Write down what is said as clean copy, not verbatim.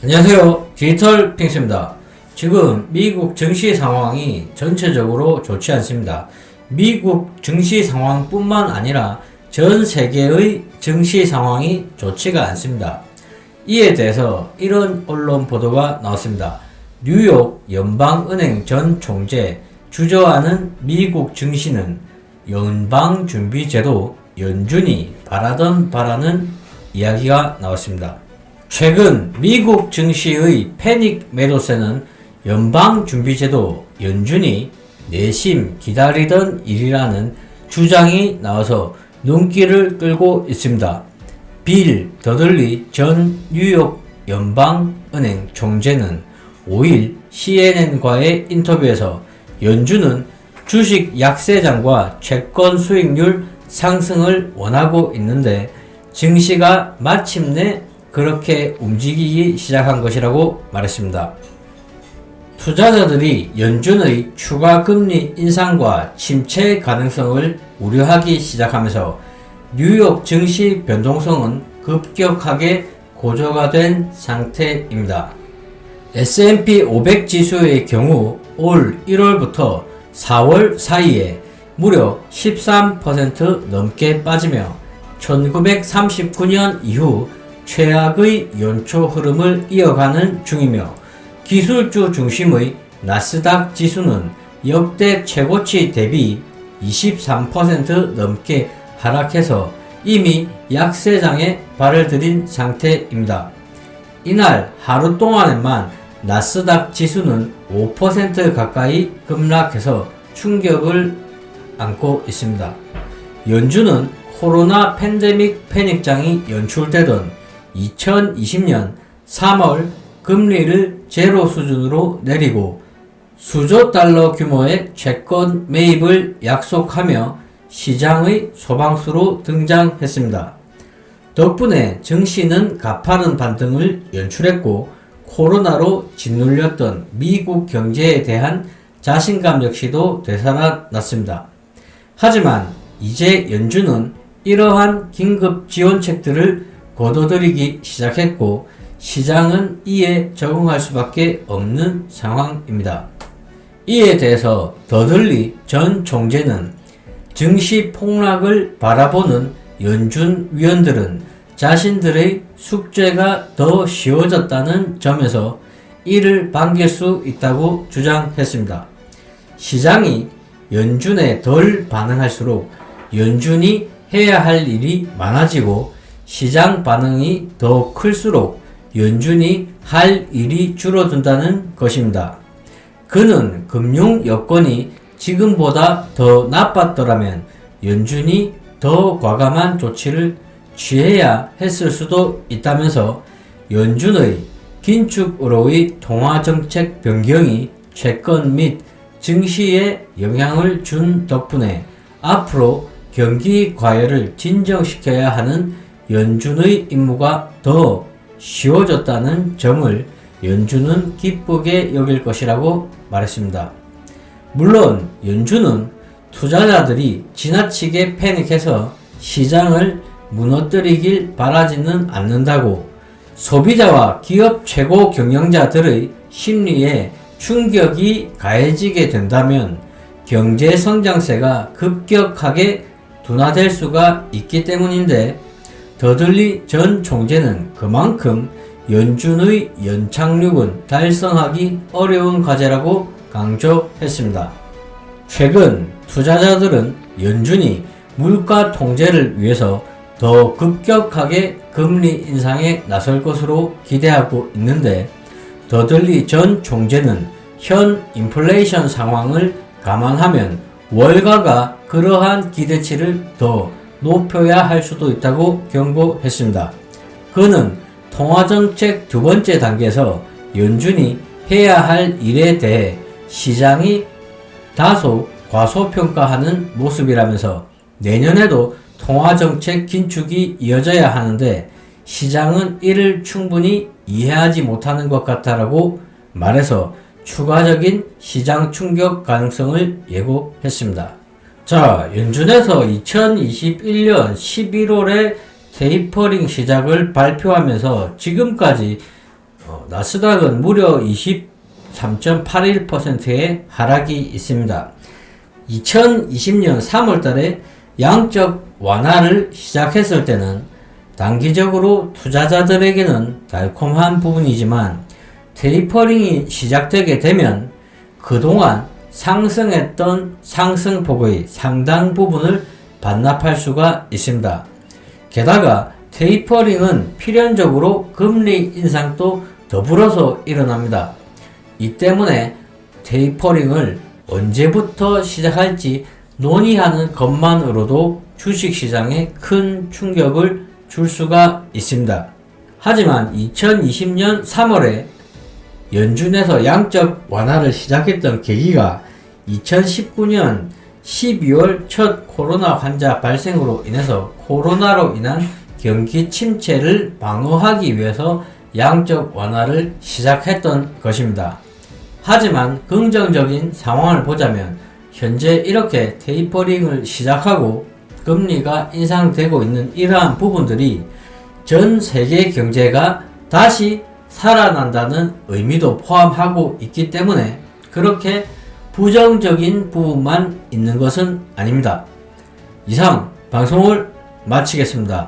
안녕하세요. 디지털 핑스입니다. 지금 미국 증시 상황이 전체적으로 좋지 않습니다. 미국 증시 상황뿐만 아니라 전 세계의 증시 상황이 좋지가 않습니다. 이에 대해서 이런 언론 보도가 나왔습니다. 뉴욕 연방은행 전 총재 주저하는 미국 증시는 연방준비제도 연준이 바라는 이야기가 나왔습니다. 최근 미국 증시의 패닉 매도세는 연방준비제도 연준이 내심 기다리던 일이라는 주장이 나와서 눈길을 끌고 있습니다. 빌 더들리 전 뉴욕 연방은행 총재는 5일 CNN과의 인터뷰에서 연준은 주식 약세장과 채권 수익률 상승을 원하고 있는데 증시가 마침내 그렇게 움직이기 시작한 것이라고 말했습니다. 투자자들이 연준의 추가 금리 인상과 침체 가능성을 우려하기 시작하면서 뉴욕 증시 변동성은 급격하게 고조가 된 상태입니다. S&P 500 지수의 경우 올 1월부터 4월 사이에 무려 13% 넘게 빠지며 1939년 이후 최악의 연초 흐름을 이어가는 중이며 기술주 중심의 나스닥 지수는 역대 최고치 대비 23% 넘게 하락해서 이미 약세장에 발을 들인 상태입니다. 이날 하루 동안에만 나스닥 지수는 5% 가까이 급락해서 충격을 안고 있습니다. 연준은 코로나 팬데믹 패닉장이 연출되던 2020년 3월 금리를 제로 수준으로 내리고 수조 달러 규모의 채권 매입을 약속하며 시장의 소방수로 등장했습니다. 덕분에 증시는 가파른 반등을 연출했고 코로나로 짓눌렸던 미국 경제에 대한 자신감 역시도 되살아났습니다. 하지만 이제 연준은 이러한 긴급 지원책들을 거둬들이기 시작했고 시장은 이에 적응할 수밖에 없는 상황입니다. 이에 대해서 더들리 전 총재는 증시 폭락을 바라보는 연준 위원들은 자신들의 숙제가 더 쉬워졌다는 점에서 이를 반길 수 있다고 주장했습니다. 시장이 연준에 덜 반응할수록 연준이 해야 할 일이 많아지고 시장 반응이 더 클수록 연준이 할 일이 줄어든다는 것입니다. 그는 금융 여건이 지금보다 더 나빴더라면 연준이 더 과감한 조치를 취해야 했을 수도 있다면서 연준의 긴축으로의 통화정책 변경이 채권 및 증시에 영향을 준 덕분에 앞으로 경기 과열을 진정시켜야 하는 연준의 임무가 더 쉬워졌다는 점을 연준은 기쁘게 여길 것이라고 말했습니다. 물론 연준은 투자자들이 지나치게 패닉해서 시장을 무너뜨리길 바라지는 않는다고 소비자와 기업 최고 경영자들의 심리에 충격이 가해지게 된다면 경제 성장세가 급격하게 둔화될 수가 있기 때문인데 더들리 전 총재는 그만큼 연준의 연착륙은 달성하기 어려운 과제라고 강조했습니다. 최근 투자자들은 연준이 물가 통제를 위해서 더 급격하게 금리 인상에 나설 것으로 기대하고 있는데 더들리 전 총재는 현 인플레이션 상황을 감안하면 월가가 그러한 기대치를 더 높여야 할 수도 있다고 경고했습니다. 그는 통화정책 두 번째 단계에서 연준이 해야 할 일에 대해 시장이 다소 과소평가하는 모습이라면서 내년에도 통화정책 긴축이 이어져야 하는데 시장은 이를 충분히 이해하지 못하는 것 같다라고 말해서 추가적인 시장 충격 가능성을 예고했습니다. 자, 연준에서 2021년 11월에 테이퍼링 시작을 발표하면서 지금까지 나스닥은 무려 23.81%의 하락이 있습니다. 2020년 3월달에 양적 완화를 시작했을 때는 단기적으로 투자자들에게는 달콤한 부분이지만 테이퍼링이 시작되게 되면 그동안 상승했던 상승폭의 상당 부분을 반납할 수가 있습니다. 게다가 테이퍼링은 필연적으로 금리 인상도 더불어서 일어납니다. 이 때문에 테이퍼링을 언제부터 시작할지 논의하는 것만으로도 주식시장에 큰 충격을 줄 수가 있습니다. 하지만 2020년 3월에 연준에서 양적 완화를 시작했던 계기가 2019년 12월 첫 코로나 환자 발생으로 인해서 코로나로 인한 경기 침체를 방어하기 위해서 양적 완화를 시작했던 것입니다. 하지만 긍정적인 상황을 보자면 현재 이렇게 테이퍼링을 시작하고 금리가 인상되고 있는 이러한 부분들이 전 세계 경제가 다시 살아난다는 의미도 포함하고 있기 때문에 그렇게 부정적인 부분만 있는 것은 아닙니다. 이상 방송을 마치겠습니다.